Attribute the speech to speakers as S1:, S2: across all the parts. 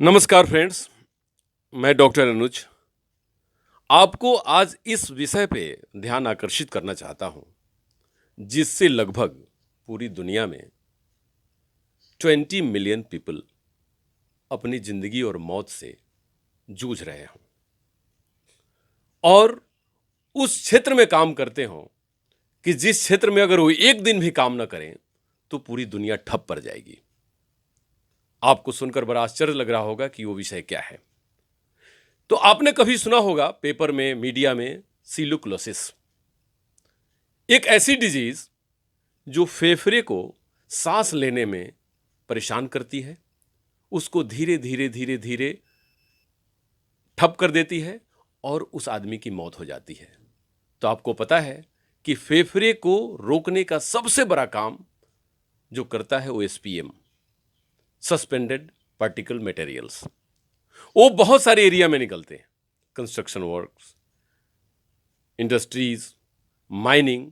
S1: नमस्कार फ्रेंड्स, मैं डॉक्टर अनुज आपको आज इस विषय पे ध्यान आकर्षित करना चाहता हूं, जिससे लगभग पूरी दुनिया में 20 मिलियन पीपल अपनी जिंदगी और मौत से जूझ रहे हों और उस क्षेत्र में काम करते हों कि जिस क्षेत्र में अगर वो एक दिन भी काम ना करें तो पूरी दुनिया ठप पड़ जाएगी। आपको सुनकर बड़ा आश्चर्य लग रहा होगा कि वो विषय क्या है। तो आपने कभी सुना होगा पेपर में, मीडिया में, सिलिकोसिस, एक ऐसी डिजीज जो फेफड़े को सांस लेने में परेशान करती है, उसको धीरे धीरे धीरे धीरे ठप कर देती है और उस आदमी की मौत हो जाती है। तो आपको पता है कि फेफड़े को रोकने का सबसे बड़ा काम जो करता है वो एसपीएम, सस्पेंडेड पार्टिकल मटेरियल्स, वो बहुत सारे एरिया में निकलते हैं। कंस्ट्रक्शन वर्क्स, इंडस्ट्रीज, माइनिंग,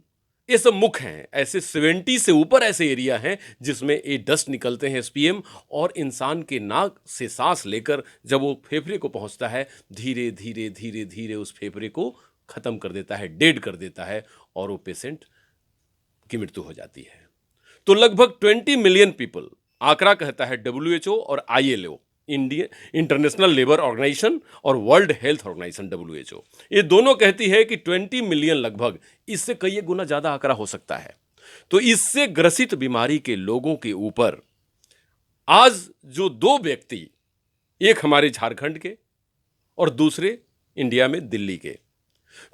S1: ये सब मुख्य हैं। ऐसे 70 से ऊपर ऐसे एरिया हैं जिसमें ये डस्ट निकलते हैं एसपीएम, और इंसान के नाक से सांस लेकर जब वो फेफड़े को पहुंचता है, धीरे धीरे धीरे धीरे उस फेफड़े को खत्म कर देता है, डेड कर देता है, और वो पेशेंट की मृत्यु हो जाती है। तो लगभग 20 मिलियन पीपल, आंकड़ा कहता है डब्ल्यूएचओ और ILO, Indian international labour organisation, और वर्ल्ड हेल्थ ऑर्गेनाइजेशन डब्ल्यूएचओ, ये दोनों कहती है कि 20 मिलियन, लगभग इससे कई गुना ज्यादा आंकड़ा हो सकता है। तो इससे ग्रसित बीमारी के लोगों के ऊपर आज जो दो व्यक्ति, एक हमारे झारखंड के और दूसरे इंडिया में दिल्ली के,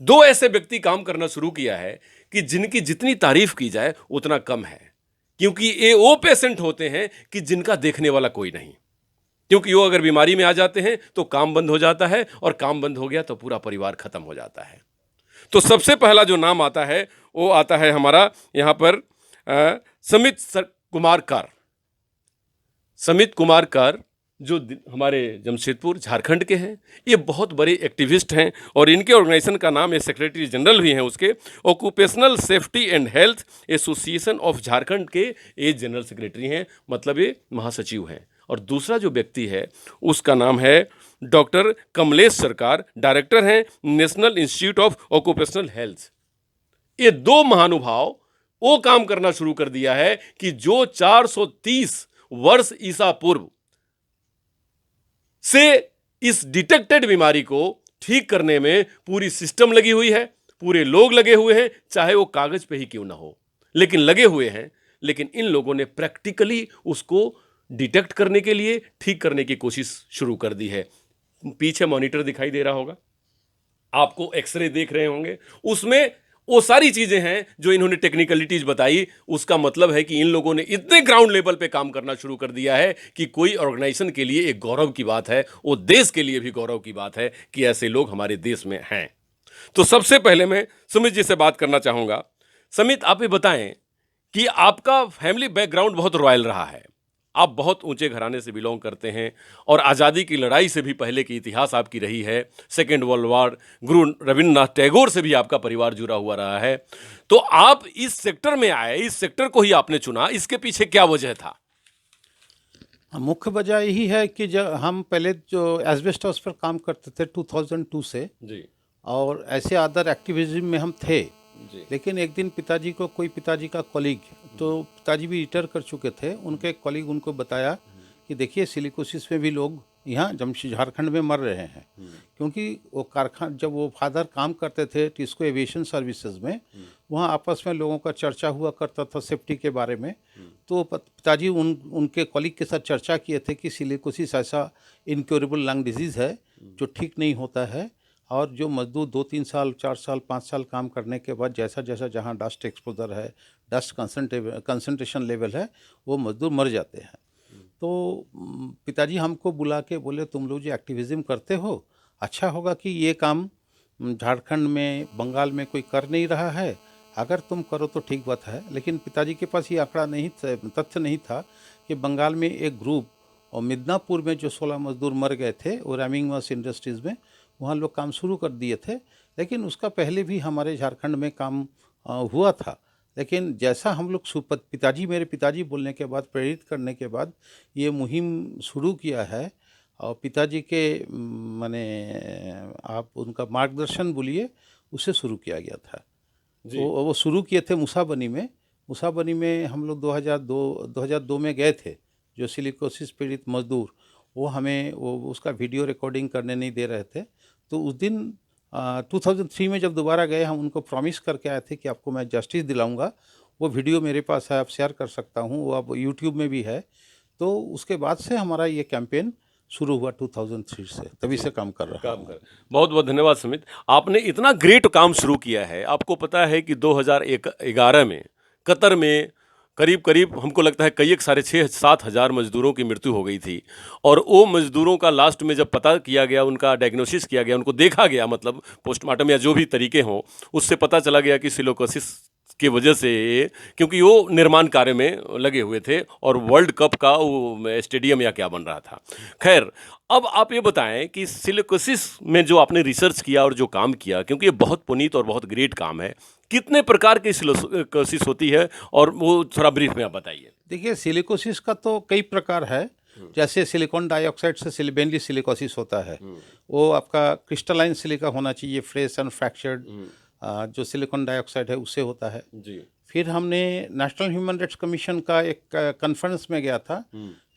S1: दो ऐसे व्यक्ति काम करना शुरू किया है कि जिनकी जितनी तारीफ की जाए उतना कम है, क्योंकि ये वो पेशेंट होते हैं कि जिनका देखने वाला कोई नहीं। क्योंकि वो अगर बीमारी में आ जाते हैं तो काम बंद हो जाता है, और काम बंद हो गया तो पूरा परिवार खत्म हो जाता है। तो सबसे पहला जो नाम आता है वो आता है हमारा यहां पर समित कुमार कार। समित कुमार कार जो हमारे जमशेदपुर झारखंड के हैं, ये बहुत बड़े एक्टिविस्ट हैं, और इनके ऑर्गेनाइजेशन का नाम है, सेक्रेटरी जनरल भी हैं उसके, occupational safety and health association of Jharkhand के ये जनरल सेक्रेटरी हैं, मतलब ये महासचिव हैं। और दूसरा जो व्यक्ति है उसका नाम है डॉक्टर कमलेश सरकार, डायरेक्टर हैं national institute of occupational health. ये दो महानुभाव वो काम करना शुरू कर दिया है कि जो 430 वर्ष ईसा पूर्व से इस डिटेक्टेड बीमारी को ठीक करने में पूरी सिस्टम लगी हुई है, पूरे लोग लगे हुए हैं, चाहे वो कागज पे ही क्यों ना हो, लेकिन लगे हुए हैं। लेकिन इन लोगों ने प्रैक्टिकली उसको डिटेक्ट करने के लिए, ठीक करने की कोशिश शुरू कर दी है। पीछे मॉनिटर दिखाई दे रहा होगा आपको, एक्सरे देख रहे होंगे, उसमें वो सारी चीजें हैं जो इन्होंने टेक्निकलिटीज बताई। उसका मतलब है कि इन लोगों ने इतने ग्राउंड लेवल पे काम करना शुरू कर दिया है कि कोई ऑर्गेनाइजेशन के लिए एक गौरव की बात है, वो देश के लिए भी गौरव की बात है कि ऐसे लोग हमारे देश में हैं। तो सबसे पहले मैं सुमित जी से बात करना चाहूंगा। सुमित, आप ये बताएं कि आपका फैमिली बैकग्राउंड बहुत रॉयल रहा है, आप बहुत ऊंचे घराने से बिलोंग करते हैं, और आज़ादी की लड़ाई से भी पहले की इतिहास आपकी रही है। सेकेंड वर्ल्ड वॉर, गुरु रविन्द्रनाथ टैगोर से भी आपका परिवार जुड़ा हुआ रहा है। तो आप इस सेक्टर में आए, इस सेक्टर को ही आपने चुना, इसके पीछे क्या वजह था?
S2: मुख्य वजह यही है कि जब हम पहले जो एस्बेस्टॉस पर काम करते थे 2002 से
S1: जी
S2: और ऐसे अदर एक्टिविज्म में हम थे,
S1: जी
S2: लेकिन एक दिन पिताजी का कॉलीग, तो पिताजी भी रिटायर कर चुके थे, उनके कॉलीग उनको बताया कि देखिए सिलिकोसिस में भी लोग यहाँ झारखंड में मर रहे हैं। क्योंकि वो कारखाना, जब वो फादर काम करते थे टिस्को एविएशन सर्विसेज में, वहाँ आपस में लोगों का चर्चा हुआ करता था सेफ्टी के बारे में। तो पिताजी उनके कॉलीग के साथ चर्चा किए थे कि सिलिकोसिस ऐसा इनक्योरेबल लंग डिजीज़ है जो ठीक नहीं होता है, और जो मजदूर 2-3 साल, 4 साल, 5 साल काम करने के बाद जैसा जैसा जहाँ डस्ट एक्सपोजर है, डस्ट कंसंट्रेशन लेवल है, वो मजदूर मर जाते हैं। तो पिताजी हमको बुला के बोले, तुम लोग जो एक्टिविज़म करते हो, अच्छा होगा कि ये काम झारखंड में, बंगाल में कोई कर नहीं रहा है, अगर तुम करो तो ठीक बात है। लेकिन पिताजी के पास ये आंकड़ा नहीं था, तथ्य नहीं था कि बंगाल में एक ग्रुप, और मिदनापुर में जो 16 मजदूर मर गए थे और रामिंगवास इंडस्ट्रीज़ में, वहाँ लोग काम शुरू कर दिए थे। लेकिन उसका पहले भी हमारे झारखंड में काम हुआ था। लेकिन जैसा हम लोग मेरे पिताजी बोलने के बाद, प्रेरित करने के बाद ये मुहिम शुरू किया है, और पिताजी के माने आप उनका मार्गदर्शन बोलिए, उससे शुरू किया गया था।
S1: जी।
S2: तो वो शुरू किए थे मूसाबनी में। मूसाबनी में हम लोग 2002 में गए थे। जो सिलिकोसिस पीड़ित मज़दूर, वो हमें वो उसका वीडियो रिकॉर्डिंग करने नहीं दे रहे थे। तो उस दिन 2003 में जब दोबारा गए, हम उनको प्रॉमिस करके आए थे कि आपको मैं जस्टिस दिलाऊँगा। वो वीडियो मेरे पास है, आप शेयर कर सकता हूँ, वो अब यूट्यूब में भी है। तो उसके बाद से हमारा ये कैंपेन शुरू हुआ 2003 से, तभी से काम कर रहा
S1: काम
S2: हूँ।
S1: कर बहुत बहुत धन्यवाद सुमित। आपने इतना ग्रेट काम शुरू किया है। आपको पता है कि 2011 में कतर में करीब करीब हमको लगता है कई एक साढ़े 6-7 हज़ार मजदूरों की मृत्यु हो गई थी। और वो मजदूरों का लास्ट में जब पता किया गया, उनका डायग्नोसिस किया गया, उनको देखा गया, मतलब पोस्टमार्टम या जो भी तरीके हों, उससे पता चला गया कि सिलिकोसिस की वजह से, क्योंकि वो निर्माण कार्य में लगे हुए थे और वर्ल्ड कप का वो स्टेडियम या क्या बन रहा था। खैर, अब आप ये बताएं कि सिलिकोसिस में जो आपने रिसर्च किया और जो काम किया, क्योंकि ये बहुत पुनीत और बहुत ग्रेट काम है, कितने प्रकार की सिलिकोसिस होती है और वो थोड़ा ब्रीफ में आप बताइए।
S2: देखिए, सिलिकोसिस का तो कई प्रकार है। जैसे सिलिकॉन डाइऑक्साइड से मेनली सिलिकोसिस होता है। वो आपका क्रिस्टलाइन सिलिका होना चाहिए, फ्रेश एंड फ्रैक्चर्ड। जो सिलिकॉन डाइऑक्साइड है उससे होता है।
S1: जी।
S2: फिर हमने नेशनल ह्यूमन राइट्स कमीशन का एक कॉन्फ्रेंस में गया था,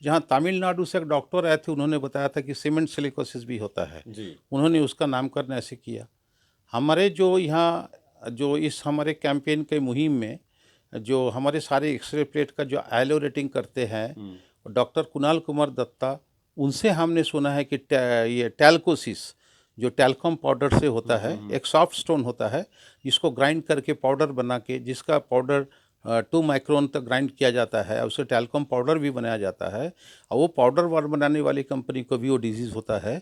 S2: जहाँ तमिलनाडु से एक डॉक्टर आए थे। उन्होंने बताया था कि सीमेंट सिलिकोसिस भी होता है।
S1: जी।
S2: उन्होंने उसका नामकरण ऐसे किया। हमारे जो यहाँ जो इस हमारे कैंपेन के मुहिम में जो हमारे सारे एक्सरे प्लेट का जो आईएलओ रेटिंग करते हैं, डॉक्टर कुणाल कुमार दत्ता, उनसे हमने सुना है कि ये टैल्कोसिस जो टैल्कम पाउडर से होता है, एक सॉफ्ट स्टोन होता है, जिसको ग्राइंड करके पाउडर बना के, जिसका पाउडर 2 माइक्रोन तक ग्राइंड किया जाता है, उससे टैल्कम पाउडर भी बनाया जाता है। और वो पाउडर बनाने वाली कंपनी को भी वो डिजीज़ होता है।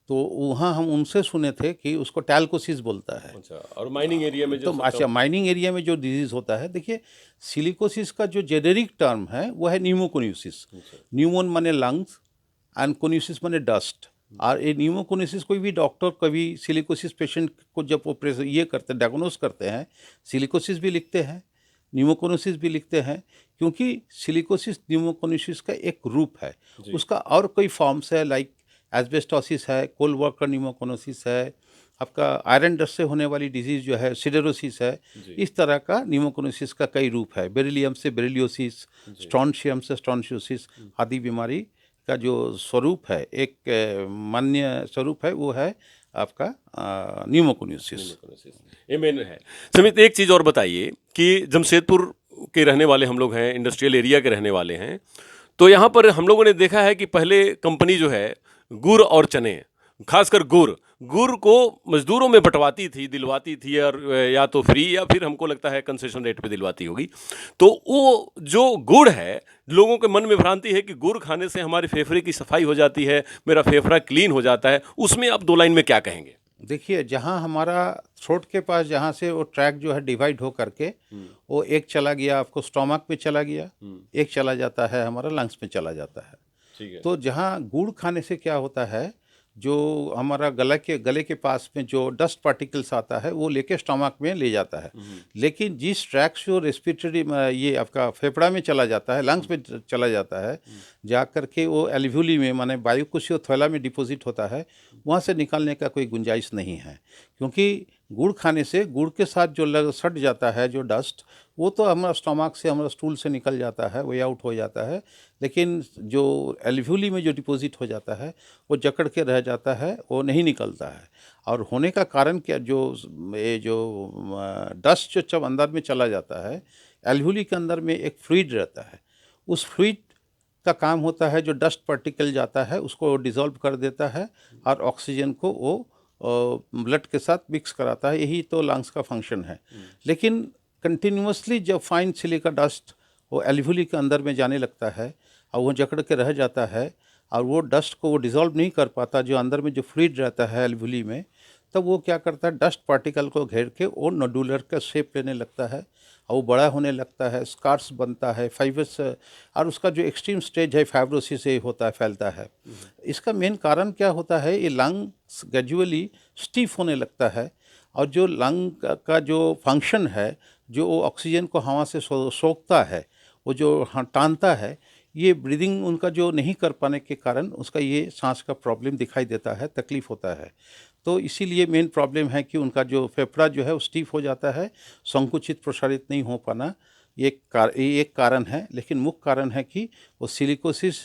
S2: तो वहाँ हम उनसे सुने थे कि उसको टैल्कोसिस बोलता है।
S1: अच्छा, और माइनिंग एरिया में जो
S2: तो अच्छा, माइनिंग एरिया में जो डिजीज़ होता है, देखिए सिलिकोसिस का जो जेनेरिक टर्म है वो है न्यूमोकोनियोसिस। न्यूमोन माने लंग्स एंड कोनियोसिस माने डस्ट। और ये न्यूमोकोनियोसिस कोई भी डॉक्टर कभी सिलिकोसिस पेशेंट को जब ऑपरेशन ये करते डायग्नोस करते हैं, सिलिकोसिस भी लिखते हैं, न्यूमोकोनियोसिस भी लिखते हैं, क्योंकि सिलिकोसिस न्यूमोकोनियोसिस का एक रूप है। उसका और कोई फॉर्म्स है, लाइक एस्बेस्टोसिस है, कोल वर्कर न्यूमोकोनियोसिस है, आपका आयरन डस्ट से होने वाली डिजीज़ जो है सिडेरोसिस है। इस तरह का न्यूमोकोनियोसिस का कई रूप है। बेरिलियम से बेरिलियोसिस, स्ट्रॉन्शियम से स्ट्रॉन्शियोसिस आदि बीमारी का जो स्वरूप है, एक मान्य स्वरूप है, वो है आपका न्यूमोकोनियोसिस।
S1: ये मेन है। समित, एक चीज़ और बताइए कि जमशेदपुर के रहने वाले हम लोग हैं, इंडस्ट्रियल एरिया के रहने वाले हैं, तो यहाँ पर हम लोगों ने देखा है कि पहले कंपनी जो है गुड़ और चने, खासकर गुड़ को मजदूरों में बंटवाती थी, दिलवाती थी, और या तो फ्री या फिर हमको लगता है कंसेशन रेट पे दिलवाती होगी। तो वो जो गुड़ है, लोगों के मन में भ्रांति है कि गुड़ खाने से हमारे फेफड़े की सफाई हो जाती है, मेरा फेफड़ा क्लीन हो जाता है। उसमें आप 2 लाइन में क्या कहेंगे?
S2: देखिए, जहाँ हमारा थ्रोट के पास जहाँ से वो ट्रैक जो है डिवाइड हो करके, वो एक चला गया आपको स्टोमक में चला गया, एक चला जाता है हमारा लंग्स में चला जाता है।
S1: ठीक है।
S2: तो जहाँ गुड़ खाने से क्या होता है, जो हमारा गले के पास में जो डस्ट पार्टिकल्स आता है, वो लेके स्टमक में ले जाता है। लेकिन जिस ट्रैक से वो रेस्पिरेटरी ये आपका फेफड़ा में चला जाता है, लंग्स में चला जाता है, जा कर के वो एल्वियोली में माने वायुकोशीय थैला में डिपॉजिट होता है, वहाँ से निकालने का कोई गुंजाइश नहीं है। क्योंकि गुड़ खाने से गुड़ के साथ जो सट जाता है जो डस्ट, वो तो हमारा स्टमक से, हमारा स्टूल से निकल जाता है, वे आउट हो जाता है। लेकिन जो एल्वियोली में जो डिपॉजिट हो जाता है, वो जकड़ के रह जाता है, वो नहीं निकलता है। और होने का कारण क्या, ये जो डस्ट जो जब अंदर में चला जाता है, एल्वियोली के अंदर में एक फ्लूइड रहता है। उस फ्लूइड का काम होता है, जो डस्ट पार्टिकल जाता है उसको डिसॉल्व कर देता है और ऑक्सीजन को वो ब्लड के साथ मिक्स कराता है। यही तो लंग्स का फंक्शन है। लेकिन कंटिन्यूसली जब फाइन सिलिका डस्ट वो एल्वियोली के अंदर में जाने लगता है और वो जकड़ के रह जाता है, और वो डस्ट को वो डिसॉल्व नहीं कर पाता, जो अंदर में जो फ्लूइड रहता है एल्वियोली में, तब वो क्या करता है, डस्ट पार्टिकल को घेर के वो नोडुलर का शेप लेने लगता है और वो बड़ा होने लगता है, स्कार्स बनता है, फाइबर्स, और उसका जो एक्सट्रीम स्टेज है फाइब्रोसिस से होता है, फैलता है। इसका मेन कारण क्या होता है, ये लंग्स ग्रेजुअली स्टीफ होने लगता है, और जो लंग का जो फंक्शन है, जो ऑक्सीजन को हवा से सोखता है, वो जो टानता है, ये ब्रीदिंग उनका जो नहीं कर पाने के कारण उसका ये सांस का प्रॉब्लम दिखाई देता है, तकलीफ होता है। तो इसीलिए मेन प्रॉब्लम है कि उनका जो फेफड़ा जो है वो स्टीफ हो जाता है, संकुचित प्रसारित नहीं हो पाना, ये एक कारण है। लेकिन मुख्य कारण है कि वो सिलिकोसिस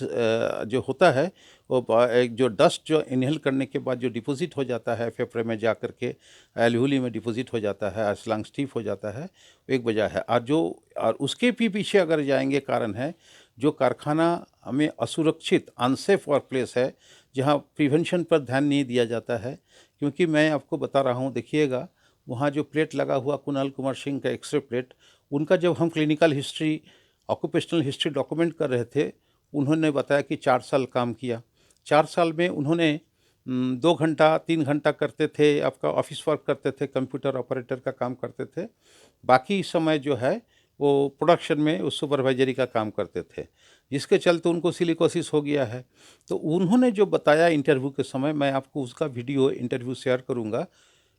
S2: जो होता है वो एक जो डस्ट जो इनहेल करने के बाद जो डिपॉजिट हो जाता है फेफड़े में जा कर के एल्वेओली में डिपॉजिट हो जाता है, लंग स्टीफ हो जाता है, एक वजह है। और उसके भी पीछे अगर जाएंगे कारण है जो कारखाना में असुरक्षित अनसेफ वर्क प्लेस है, जहाँ प्रिवेंशन पर ध्यान नहीं दिया जाता है। क्योंकि मैं आपको बता रहा हूँ, देखिएगा वहाँ जो प्लेट लगा हुआ कुणाल कुमार सिंह का एक्सरे प्लेट, उनका जब हम clinical history occupational history document कर रहे थे, उन्होंने बताया कि 4 साल काम किया। 4 साल में उन्होंने 2 घंटा 3 घंटा करते थे, आपका ऑफिस वर्क करते थे, कंप्यूटर ऑपरेटर का काम करते थे। बाकी समय जो है वो प्रोडक्शन में उस सुपरवाइजरी का काम करते थे, जिसके चलते उनको सिलिकोसिस हो गया है। तो उन्होंने जो बताया इंटरव्यू के समय, मैं आपको उसका वीडियो इंटरव्यू शेयर करूँगा,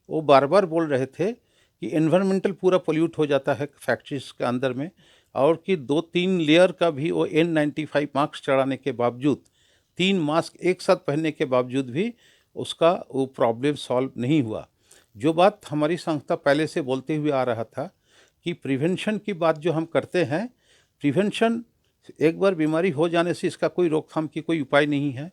S2: वो बार बार बोल रहे थे कि एनवायरमेंटल पूरा पोल्यूट हो जाता है फैक्ट्रीज के अंदर में, और कि 2-3 लेयर का भी वो N95 मास्क चढ़ाने के बावजूद, 3 मास्क एक साथ पहनने के बावजूद भी उसका वो प्रॉब्लम सॉल्व नहीं हुआ। जो बात हमारी संस्था पहले से बोलते हुए आ रहा था कि प्रिवेंशन की बात जो हम करते हैं, प्रिवेंशन एक बार बीमारी हो जाने से इसका कोई रोकथाम की कोई उपाय नहीं है।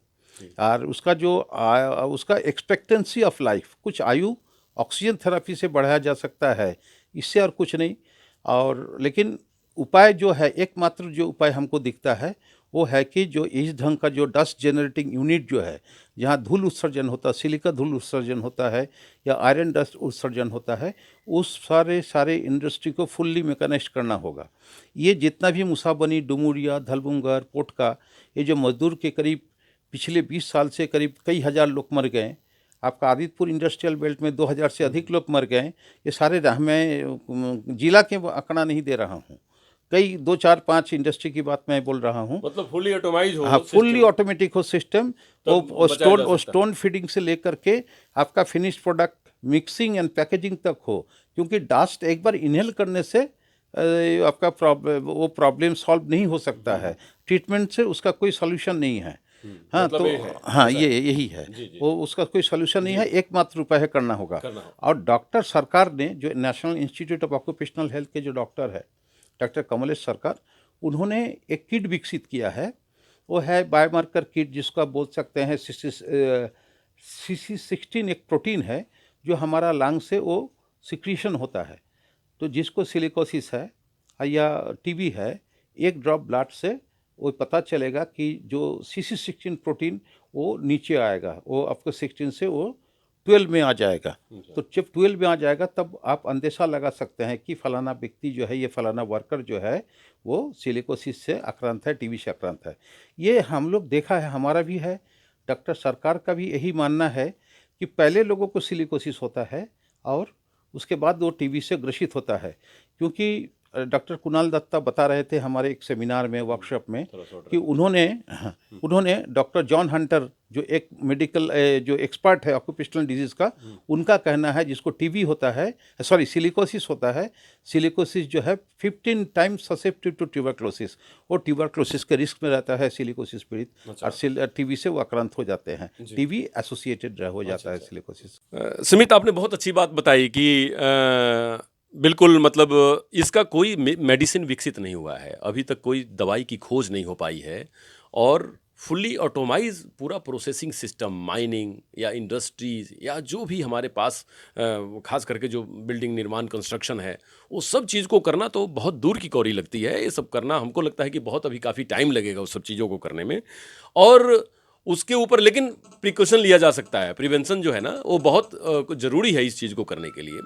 S2: और उसका जो उसका एक्सपेक्टेंसी ऑफ लाइफ, कुछ आयु ऑक्सीजन थेरेपी से बढ़ाया जा सकता है, इससे और कुछ नहीं। और लेकिन उपाय जो है, एकमात्र जो उपाय हमको दिखता है वो है कि जो इस ढंग का जो डस्ट जनरेटिंग यूनिट जो है, जहाँ धूल उत्सर्जन होता है, सिलिका धूल उत्सर्जन होता है या आयरन डस्ट उत्सर्जन होता है, उस सारे इंडस्ट्री को फुल्ली मैकेनाइज करना होगा। ये जितना भी मुसाबनी, डुमुरिया, धलबुंगर, पोटका, ये जो मजदूर के करीब पिछले 20 साल से करीब कई हज़ार लोग मर गए। आपका आदितपुर इंडस्ट्रियल बेल्ट में 2000 से अधिक लोग मर गए। ये सारे मैं जिला के आंकड़ा नहीं दे रहा हूँ, कई 2, 4, 5 इंडस्ट्री की बात मैं बोल रहा हूँ।
S1: मतलब फुल्ली ऑटोमाइज हो,
S2: हाँ, फुल्ली ऑटोमेटिक हो सिस्टम, वो स्टोन फीडिंग से लेकर के आपका finished product mixing and packaging तक हो। क्योंकि डस्ट एक बार इनहेल करने से आपका वो प्रॉब्लम सॉल्व नहीं हो सकता है, ट्रीटमेंट से उसका कोई सोल्यूशन नहीं है। हाँ,
S1: मतलब
S2: तो हाँ, ये यही है, वो उसका कोई सोल्यूशन नहीं है, एकमात्र उपाय है करना होगा। और डॉक्टर सरकार ने, जो national institute of occupational health के जो डॉक्टर है डॉक्टर कमलेश सरकार, उन्होंने एक किट विकसित किया है। वो है बायोमार्कर किट, जिसको आप बोल सकते हैं CC16 एक प्रोटीन है जो हमारा लंग से वो सिक्रीशन होता है। तो जिसको सिलिकोसिस है या टीबी है, एक ड्रॉप ब्लड से वो पता चलेगा कि जो CC16 प्रोटीन वो नीचे आएगा, वो आपको 16 से वो 12 में आ जाएगा। तो जब 12 में आ जाएगा तब आप अंदेशा लगा सकते हैं कि फलाना व्यक्ति जो है, ये फलाना वर्कर जो है, वो सिलिकोसिस से आक्रांत है, टीबी से आक्रांत है। ये हम लोग देखा है, हमारा भी है, डॉक्टर सरकार का भी यही मानना है कि पहले लोगों को सिलिकोसिस होता है और उसके बाद वो टीबी से ग्रसित होता है। क्योंकि डॉक्टर कुणाल दत्ता बता रहे थे हमारे एक सेमिनार में, वर्कशॉप में, कि उन्होंने डॉक्टर जॉन हंटर, जो एक मेडिकल जो एक्सपर्ट है ऑक्यूपेशनल डिजीज़ का, उनका कहना है जिसको टीबी होता है, सॉरी सिलिकोसिस होता है, सिलिकोसिस जो है 15 टाइम्स ससेप्टिव टू ट्यूबरक्लोसिस, वो ट्यूबरक्लोसिस के रिस्क में रहता है सिलिकोसिस पीड़ित। और टीबी से वो आक्रांत हो जाते हैं, टीबी एसोसिएटेड हो जाता है सिलिकोसिस।
S1: सुमित, आपने बहुत अच्छी बात बताई कि बिल्कुल, मतलब इसका कोई मेडिसिन विकसित नहीं हुआ है, अभी तक कोई दवाई की खोज नहीं हो पाई है, और फुल्ली ऑटोमाइज पूरा प्रोसेसिंग सिस्टम, माइनिंग या इंडस्ट्रीज या जो भी हमारे पास खास करके जो बिल्डिंग निर्माण कंस्ट्रक्शन है, वो सब चीज़ को करना तो बहुत दूर की कौड़ी लगती है। ये सब करना हमको लगता है कि बहुत अभी काफ़ी टाइम लगेगा उस सब चीज़ों को करने में, और उसके ऊपर लेकिन प्रिकॉशन लिया जा सकता है। प्रिवेंशन जो है ना, वो बहुत ज़रूरी है इस चीज़ को करने के लिए।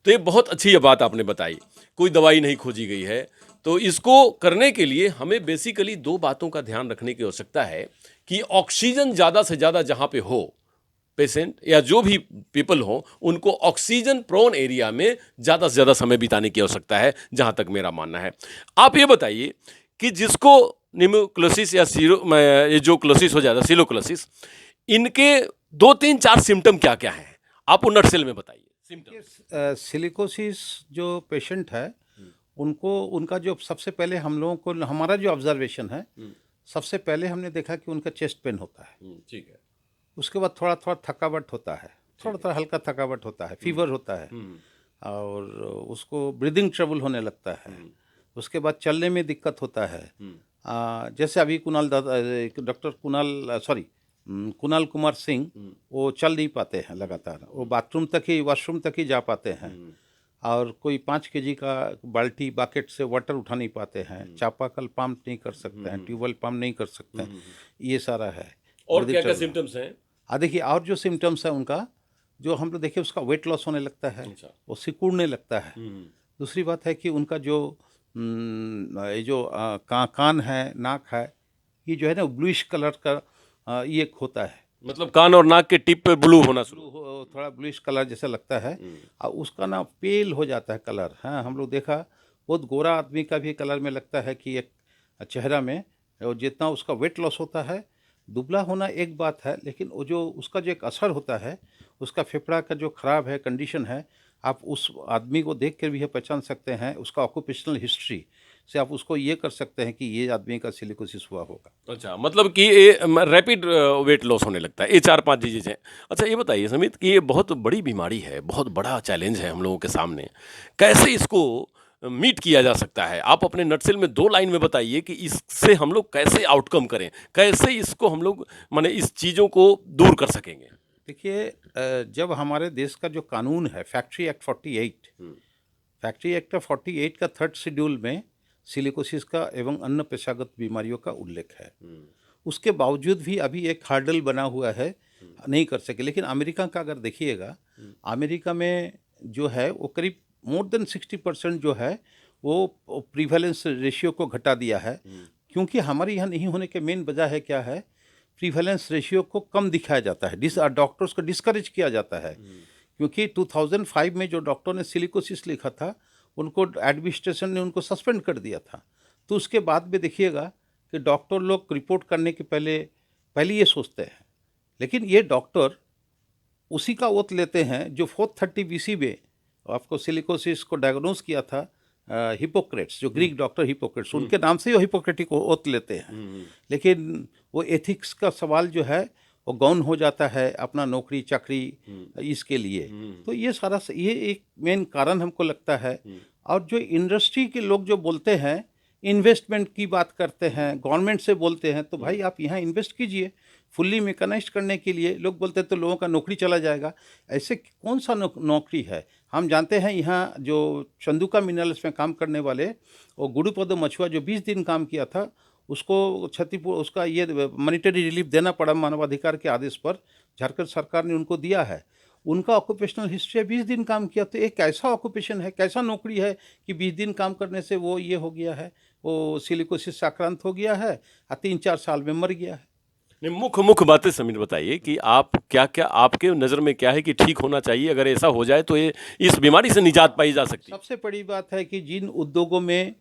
S1: तो ये बहुत अच्छी ये बात आपने बताई, कोई दवाई नहीं खोजी गई है। तो इसको करने के लिए हमें बेसिकली 2 बातों का ध्यान रखने की आवश्यकता है कि ऑक्सीजन ज़्यादा से ज़्यादा जहाँ पे हो, पेशेंट या जो भी पीपल हो, उनको ऑक्सीजन प्रोन एरिया में ज़्यादा से ज़्यादा समय बिताने की आवश्यकता है, जहाँ तक मेरा मानना है। आप ये बताइए कि जिसको निमोक्लोसिस या ये जो क्लोसिस हो जाता है, सिलोक्लोसिस, इनके 2, 3, 4 सिम्टम क्या क्या हैं? आप वो नटसेल में बताइए।
S2: सिलिकोसिस जो पेशेंट है, उनको उनका जो सबसे पहले हम लोगों को, हमारा जो ऑब्जर्वेशन है, सबसे पहले हमने देखा कि उनका चेस्ट पेन होता है,
S1: ठीक है।
S2: उसके बाद थोड़ा थोड़ा थकावट होता है, थोड़ा थोड़ा हल्का थकावट होता है, फीवर होता है, और उसको ब्रीदिंग ट्रबल होने लगता है। उसके बाद चलने में दिक्कत होता है। जैसे अभी डॉक्टर कुणाल कुमार सिंह, वो चल नहीं पाते हैं लगातार, वो वॉशरूम तक ही जा पाते हैं, और कोई 5 kg का बाल्टी बाकेट से वाटर उठा नहीं पाते हैं, चापाकल पंप नहीं कर सकते हैं, ट्यूबवेल पंप नहीं कर सकते हैं, ये सारा है।
S1: और क्या क्या सिम्टम्स हैं?
S2: देखिए, और जो सिम्टम्स है उनका, जो हम लोग देखिए, उसका वेट लॉस होने लगता है,
S1: अच्छा।
S2: वो सिकुड़ने लगता है। दूसरी बात है कि उनका जो ये जो कान है, नाक है, ये जो है ना ब्लूइश कलर का ये होता है,
S1: मतलब कान और नाक के टिप पे ब्लू होना शुरू।
S2: थोड़ा ब्लूइश कलर जैसा लगता है, और उसका ना पेल हो जाता है कलर। हाँ, हम लोग देखा, बहुत गोरा आदमी का भी कलर में लगता है कि एक चेहरा में, और जितना उसका वेट लॉस होता है, दुबला होना एक बात है, लेकिन वो जो उसका जो एक असर होता है, उसका फेफड़ा का जो खराब है कंडीशन है, आप उस आदमी को देख कर भी ये पहचान सकते हैं, उसका ऑक्यूपेशनल हिस्ट्री से आप उसको ये कर सकते हैं कि ये आदमी का सिलिकोसिस हुआ होगा।
S1: अच्छा, मतलब कि ये रैपिड वेट लॉस होने लगता है, ये 4-5 चीज़ें हैं। अच्छा, ये बताइए समित कि ये बहुत बड़ी बीमारी है, बहुत बड़ा चैलेंज है हम लोगों के सामने। कैसे इसको मीट किया जा सकता है? आप अपने नटशेल में 2 लाइन में बताइए कि इससे हम लोग कैसे आउटकम करें? कैसे इसको हम लोग माने इस चीज़ों को दूर कर सकेंगे?
S2: देखिए, जब हमारे देश का जो कानून है, फैक्ट्री एक्ट 48, फैक्ट्री एक्ट 48 का 3rd शेड्यूल में सिलिकोसिस का एवं अन्य पेशागत बीमारियों का उल्लेख है। उसके बावजूद भी अभी एक हार्डल बना हुआ है, नहीं कर सके। लेकिन अमेरिका का अगर देखिएगा, अमेरिका में जो है वो करीब मोर देन 60% जो है वो प्रीवैलेंस रेशियो को घटा दिया है। क्योंकि हमारे यहाँ नहीं होने के मेन वजह है क्या है, प्रीवैलेंस रेशियो को कम दिखाया जाता है, डॉक्टर्स को डिस्करेज किया जाता है। क्योंकि 2005 में जो डॉक्टर ने सिलिकोसिस लिखा था, उनको एडमिनिस्ट्रेशन ने उनको सस्पेंड कर दिया था। तो उसके बाद में देखिएगा कि डॉक्टर लोग रिपोर्ट करने के पहले ये सोचते हैं, लेकिन ये डॉक्टर उसी का ओथ लेते हैं जो 430 BC में आपको सिलिकोसिस को डायग्नोज किया था, हिपोक्रेट्स, जो ग्रीक डॉक्टर हिपोक्रेट्स, उनके नाम से ही वो हिपोक्रेटिक ओथ लेते हैं। लेकिन वो एथिक्स का सवाल जो है वो गौन हो जाता है अपना नौकरी चाकरी इसके लिए। तो ये एक मेन कारण हमको लगता है। और जो इंडस्ट्री के लोग जो बोलते हैं, इन्वेस्टमेंट की बात करते हैं, गवर्नमेंट से बोलते हैं, तो भाई आप यहाँ इन्वेस्ट कीजिए फुल्ली मैकेनाइज्ड करने के लिए। लोग बोलते हैं तो लोगों का नौकरी चला जाएगा। ऐसे कौन सा नौकरी है? हम जानते हैं यहाँ जो चंदुका मिनरल्स में काम करने वाले, वो गुडुपद मछुआ जो 20 दिन काम किया था, उसको क्षतिपूर्ति, उसका ये मॉनिटरी रिलीफ देना पड़ा मानवाधिकार के आदेश पर, झारखंड सरकार ने उनको दिया है। उनका ऑक्यूपेशनल हिस्ट्री 20 दिन काम किया। तो एक कैसा ऑक्यूपेशन है, कैसा नौकरी है कि 20 दिन काम करने से वो ये हो गया है, वो सिलिकोसिस से आक्रांत हो गया है और 3-4 साल में मर गया है।
S1: नहीं, मुख्य बातें समीर बताइए कि आप क्या आपके नज़र में क्या है कि ठीक होना चाहिए? अगर ऐसा हो जाए तो ये इस बीमारी से निजात पाई जा सकती है।
S2: सबसे बड़ी बात है कि जिन उद्योगों में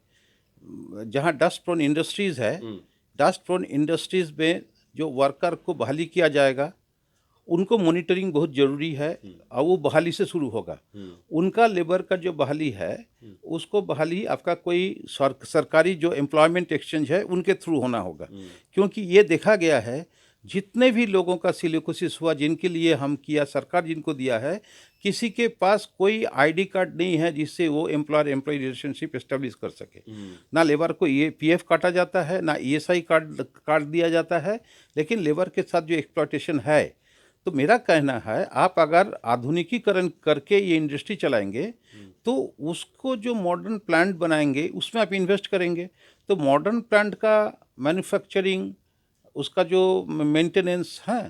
S2: जहाँ डस्ट प्रोन इंडस्ट्रीज़ है, डस्ट प्रोन इंडस्ट्रीज़ में जो वर्कर को बहाली किया जाएगा, उनको मॉनिटरिंग बहुत ज़रूरी है, और वो बहाली से शुरू होगा। उनका लेबर का जो बहाली है, उसको बहाली आपका कोई सरकारी जो एम्प्लॉयमेंट एक्सचेंज है उनके थ्रू होना होगा। क्योंकि ये देखा गया है, जितने भी लोगों का सिलिकोसिस हुआ, जिनके लिए हम किया, सरकार जिनको दिया है, किसी के पास कोई आईडी कार्ड नहीं है जिससे वो एम्प्लॉयर एम्प्लॉय रिलेशनशिप एस्टेब्लिश कर सके। ना लेबर को ये पीएफ काटा जाता है, ना ईएसआई कार्ड दिया जाता है। लेकिन लेबर के साथ जो एक्सप्लॉयटेशन है, तो मेरा कहना है, आप अगर आधुनिकीकरण करके ये इंडस्ट्री चलाएंगे, तो उसको जो मॉडर्न प्लांट बनाएंगे उसमें आप इन्वेस्ट करेंगे, तो मॉडर्न प्लांट का मैन्युफैक्चरिंग, उसका जो मेंटेनेंस है,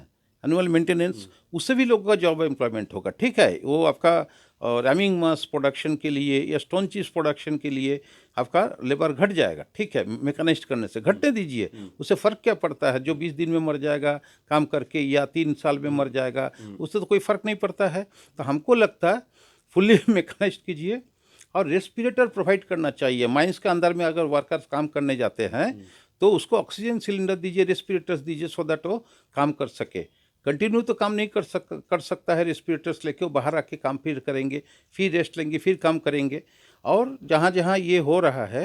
S2: एनुअल मेंटेनेंस, उससे भी लोगों का जॉब एम्प्लॉयमेंट होगा। ठीक है, वो आपका रैमिंग मास प्रोडक्शन के लिए या स्टोन चीज प्रोडक्शन के लिए आपका लेबर घट जाएगा। ठीक है, मैकेनाइज्ड करने से घटने दीजिए, उससे फ़र्क क्या पड़ता है? जो 20 दिन में मर जाएगा काम करके या 3 साल में मर जाएगा, उससे तो कोई फ़र्क नहीं पड़ता है। तो हमको लगता है फुल्ली मैकेनाइज्ड कीजिए, और रेस्पिरेटर प्रोवाइड करना चाहिए। माइंस के अंदर में अगर वर्कर्स काम करने जाते हैं तो उसको ऑक्सीजन सिलेंडर दीजिए, रेस्पिरेटर्स दीजिए, सो दैट वो काम कर सके। कंटिन्यू तो काम नहीं कर सकता है, रेस्पिरेटर्स लेके वो बाहर आके काम फिर करेंगे, फिर रेस्ट लेंगे, फिर काम करेंगे। और जहाँ जहाँ ये हो रहा है,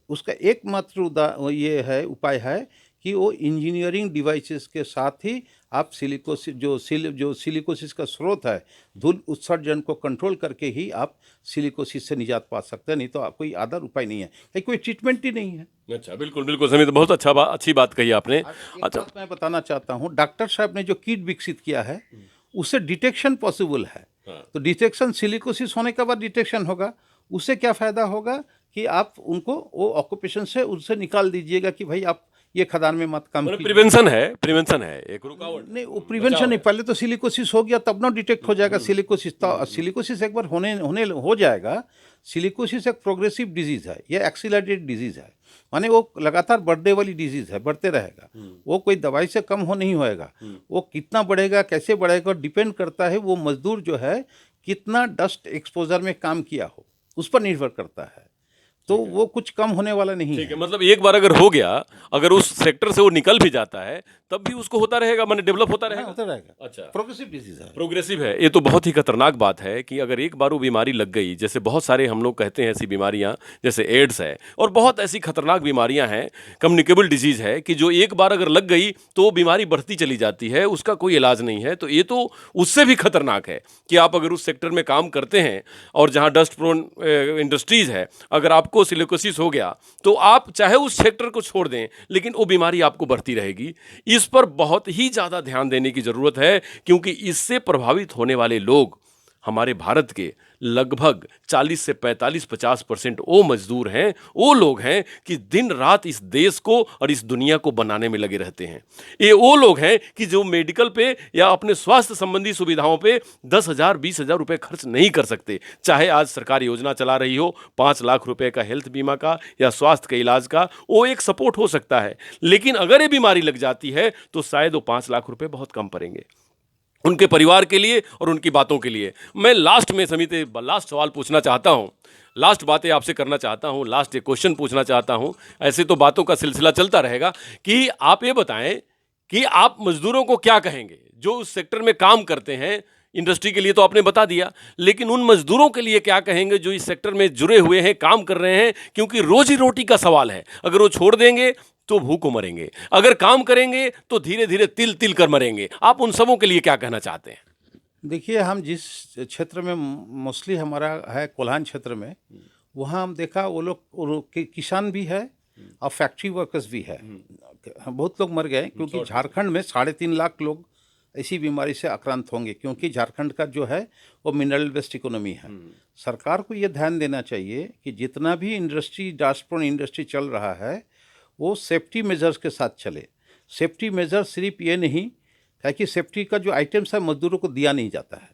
S2: उसका एकमात्र ये है उपाय है कि वो इंजीनियरिंग डिवाइसेस के साथ ही आप सिलिकोसिस जो सिलिकोसिस का स्रोत है, धूल उत्सर्जन को कंट्रोल करके ही आप सिलिकोसिस से निजात पा सकते हैं, नहीं तो आप कोई अदर उपाय नहीं है, कोई ट्रीटमेंट ही नहीं है।
S1: अच्छा, बिल्कुल बिल्कुल समीर, बहुत अच्छी बात कही आपने।
S2: एक
S1: अच्छा,
S2: बात मैं बताना चाहता हूँ, डॉक्टर साहब ने जो किट विकसित किया है उससे डिटेक्शन पॉसिबल है।
S1: हाँ।
S2: तो डिटेक्शन सिलिकोसिस होने के बाद डिटेक्शन होगा, उससे क्या फ़ायदा होगा कि आप उनको वो ऑक्यूपेशन से उनसे निकाल दीजिएगा कि भाई आप ये खदान में मत काम
S1: मतलब
S2: कीजिए।
S1: प्रिवेंशन है, एक रुकावट
S2: नहीं, वो प्रिवेंशन नहीं, पहले तो सिलिकोसिस हो गया तब ना डिटेक्ट हो जाएगा सिलिकोसिस। तो सिलिकोसिस एक बार होने होने हो जाएगा। सिलिकोसिस एक प्रोग्रेसिव डिजीज है, ये एक्सीलरेटेड डिजीज है, माने वो लगातार बढ़ने वाली डिजीज है, बढ़ते रहेगा। वो कोई दवाई से कम हो नहीं होएगा। वो कितना बढ़ेगा, कैसे बढ़ेगा, डिपेंड करता है वो मजदूर जो है कितना डस्ट एक्सपोजर में काम किया हो, उस पर निर्भर करता है। तो वो कुछ कम होने वाला नहीं
S1: ठीक है।
S2: है।
S1: मतलब एक बार अगर हो गया, अगर उस सेक्टर से वो निकल भी जाता है, तब भी उसको होता रहेगा, माने डेवलप होता
S2: हाँ,
S1: रहेगा।
S2: होता रहेगा।
S1: अच्छा,
S2: प्रोग्रेसिव डिजीज है।
S1: प्रोग्रेसिव है। ये तो बहुत ही खतरनाक बात है कि अगर एक बार वो बीमारी लग गई, जैसे बहुत सारे हम लोग कहते हैं ऐसी बीमारियां, जैसे एड्स है और बहुत ऐसी खतरनाक बीमारियां हैं, कम्युनिकेबल डिजीज है, कि जो एक बार अगर लग गई तो वो बीमारी बढ़ती चली जाती है, उसका कोई इलाज नहीं है। तो ये तो उससे भी खतरनाक है कि आप अगर उस सेक्टर में काम करते हैं और जहाँ डस्ट प्रोन इंडस्ट्रीज है, अगर आपको सिलिकोसिस हो गया तो आप चाहे उस सेक्टर को छोड़ दें, लेकिन वो बीमारी आपको बढ़ती रहेगी। इस पर बहुत ही ज़्यादा ध्यान देने की ज़रूरत है, क्योंकि इससे प्रभावित होने वाले लोग हमारे भारत के लगभग 40 से 45-50% वो मजदूर हैं, वो लोग हैं कि दिन रात इस देश को और इस दुनिया को बनाने में लगे रहते हैं। ये वो लोग हैं कि जो मेडिकल पे या अपने स्वास्थ्य संबंधी सुविधाओं पे 10,000 20,000 रुपए खर्च नहीं कर सकते। चाहे आज सरकार योजना चला रही हो 5 लाख रुपए का हेल्थ बीमा का या स्वास्थ्य के इलाज का, वो एक सपोर्ट हो सकता है, लेकिन अगर ये बीमारी लग जाती है तो शायद वो 5 लाख रुपए बहुत कम पड़ेंगे उनके परिवार के लिए और उनकी बातों के लिए। मैं लास्ट में समित लास्ट सवाल पूछना चाहता हूं, लास्ट बातें आपसे करना चाहता हूं, लास्ट एक क्वेश्चन पूछना चाहता हूं। ऐसे तो बातों का सिलसिला चलता रहेगा कि आप ये बताएं कि आप मजदूरों को क्या कहेंगे जो उस सेक्टर में काम करते हैं। इंडस्ट्री के लिए तो आपने बता दिया, लेकिन उन मजदूरों के लिए क्या कहेंगे जो इस सेक्टर में जुड़े हुए हैं, काम कर रहे हैं, क्योंकि रोजी रोटी का सवाल है। अगर वो छोड़ देंगे तो भूखों मरेंगे, अगर काम करेंगे तो धीरे धीरे तिल तिल कर मरेंगे। आप उन सबों के लिए क्या कहना चाहते हैं?
S2: देखिए, हम जिस क्षेत्र में मोस्टली हमारा है कोल्हान क्षेत्र में, वहाँ हम देखा वो लोग किसान भी है और फैक्ट्री वर्कर्स भी है। बहुत लोग मर गए क्योंकि झारखंड में 3.5 लाख लोग ऐसी बीमारी से आक्रांत होंगे, क्योंकि झारखंड का जो है वो मिनरल बेस्ड इकोनॉमी है। सरकार को ये ध्यान देना चाहिए कि जितना भी इंडस्ट्री, डस्ट प्रोन इंडस्ट्री चल रहा है, वो सेफ्टी मेजर्स के साथ चले। सेफ्टी मेजर सिर्फ ये नहीं है कि सेफ्टी का जो आइटम्स है मजदूरों को दिया नहीं जाता है।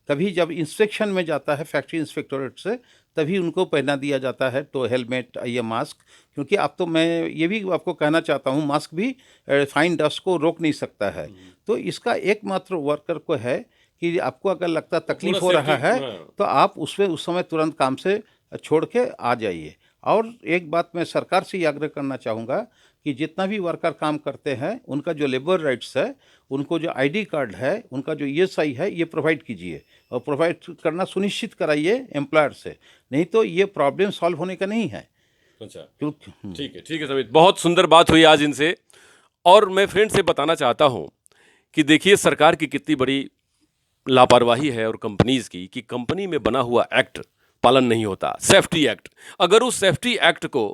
S2: कभी जब इंस्पेक्शन में जाता है फैक्ट्री इंस्पेक्टोरेट से, तभी उनको पहना दिया जाता है तो हेलमेट या मास्क। क्योंकि अब तो मैं ये भी आपको कहना चाहता हूँ, मास्क भी फाइन डस्ट को रोक नहीं सकता है। तो इसका एकमात्र वर्कर को है कि आपको अगर लगता तकलीफ हो रहा है तो आप उसमें उस समय तुरंत काम से छोड़ के आ जाइए। और एक बात मैं सरकार से ये आग्रह करना चाहूँगा कि जितना भी वर्कर काम करते हैं, उनका जो लेबर राइट्स है, उनको जो आईडी कार्ड है, उनका जो ईएसआई है, ये प्रोवाइड कीजिए और प्रोवाइड करना सुनिश्चित कराइए एम्प्लॉयर से, नहीं तो ये प्रॉब्लम सॉल्व होने का नहीं है।
S1: अच्छा, ठीक है समित, बहुत सुंदर बात हुई आज इनसे। और मैं फ्रेंड से बताना चाहता हूं कि देखिए सरकार की कितनी बड़ी लापरवाही है और कंपनीज की, कि कंपनी में बना हुआ एक्ट पालन नहीं होता, सेफ्टी एक्ट। अगर उस सेफ्टी एक्ट को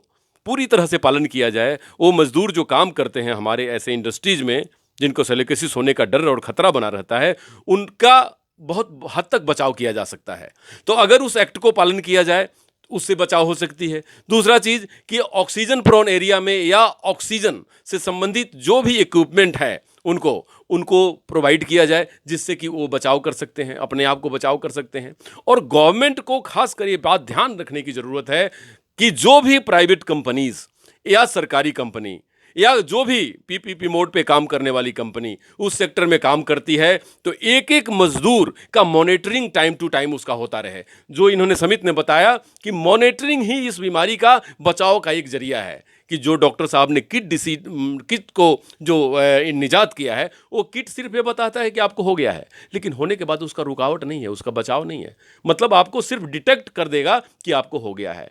S1: पूरी तरह से पालन किया जाए, वो मजदूर जो काम करते हैं हमारे ऐसे इंडस्ट्रीज में जिनको सिलिकोसिस होने का डर और खतरा बना रहता है, उनका बहुत हद तक बचाव किया जा सकता है। तो अगर उस एक्ट को पालन किया जाए उससे बचाव हो सकती है। दूसरा चीज कि ऑक्सीजन प्रोन एरिया में या ऑक्सीजन से संबंधित जो भी इक्विपमेंट है उनको प्रोवाइड किया जाए, जिससे कि वो बचाव कर सकते हैं, अपने आप को बचाव कर सकते हैं। और गवर्नमेंट को खासकर ये बात ध्यान रखने की जरूरत है कि जो भी प्राइवेट कंपनीज या सरकारी कंपनी या जो भी पीपीपी मोड पे काम करने वाली कंपनी उस सेक्टर में काम करती है, तो एक एक मजदूर का मॉनिटरिंग टाइम टू टाइम उसका होता रहे। जो इन्होंने समित ने बताया कि मॉनिटरिंग ही इस बीमारी का बचाव का एक जरिया है, कि जो डॉक्टर साहब ने किट को जो निजात किया है, वो किट सिर्फ ये बताता है कि आपको हो गया है, लेकिन होने के बाद उसका रुकावट नहीं है, उसका बचाव नहीं है। मतलब आपको सिर्फ डिटेक्ट कर देगा कि आपको हो गया है।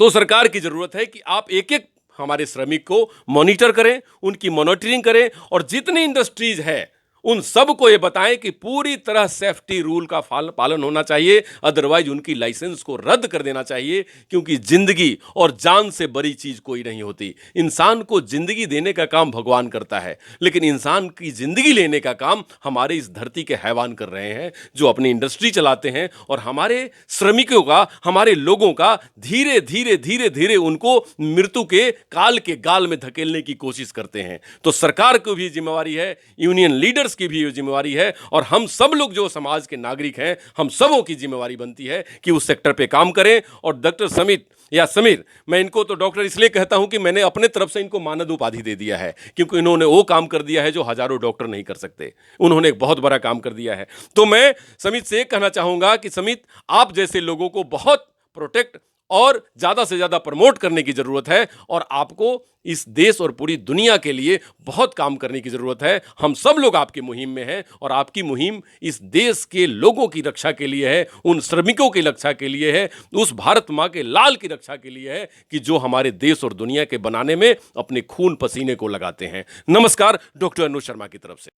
S1: तो सरकार की जरूरत है कि आप एक एक हमारे श्रमिक को मॉनिटर करें, उनकी मॉनिटरिंग करें और जितनी इंडस्ट्रीज है उन सब को ये बताएं कि पूरी तरह सेफ्टी रूल का पालन होना चाहिए, अदरवाइज उनकी लाइसेंस को रद्द कर देना चाहिए, क्योंकि जिंदगी और जान से बड़ी चीज कोई नहीं होती। इंसान को जिंदगी देने का काम भगवान करता है, लेकिन इंसान की जिंदगी लेने का काम हमारे इस धरती के हैवान कर रहे हैं, जो अपनी इंडस्ट्री चलाते हैं और हमारे श्रमिकों का, हमारे लोगों का धीरे धीरे धीरे धीरे उनको मृत्यु के काल के गाल में धकेलने की कोशिश करते हैं। तो सरकार को भी जिम्मेवारी है, यूनियन लीडर्स की भी ये जिम्मेवारी है और हम सब लोग जो समाज के नागरिक हैं, हम सबों की जिम्मेवारी बनती है कि उस सेक्टर पे काम करें। और डॉक्टर समित या समीर, मैं इनको तो डॉक्टर इसलिए कहता हूं कि मैंने अपने तरफ से इनको मानद उपाधि दे दिया है, क्योंकि इन्होंने वो काम कर दिया है जो हजारों डॉक्टर नहीं कर सकते। उन्होंने एक बहुत बड़ा काम कर दिया है। तो मैं समित से कहना चाहूंगा कि समित, आप जैसे लोगों को बहुत प्रोटेक्ट और ज्यादा से ज्यादा प्रमोट करने की जरूरत है और आपको इस देश और पूरी दुनिया के लिए बहुत काम करने की जरूरत है। हम सब लोग आपकी मुहिम में हैं और आपकी मुहिम इस देश के लोगों की रक्षा के लिए है, उन श्रमिकों की रक्षा के लिए है, उस भारत मां के लाल की रक्षा के लिए है कि जो हमारे देश और दुनिया के बनाने में अपने खून पसीने को लगाते हैं। नमस्कार डॉक्टर अनु शर्मा की तरफ से।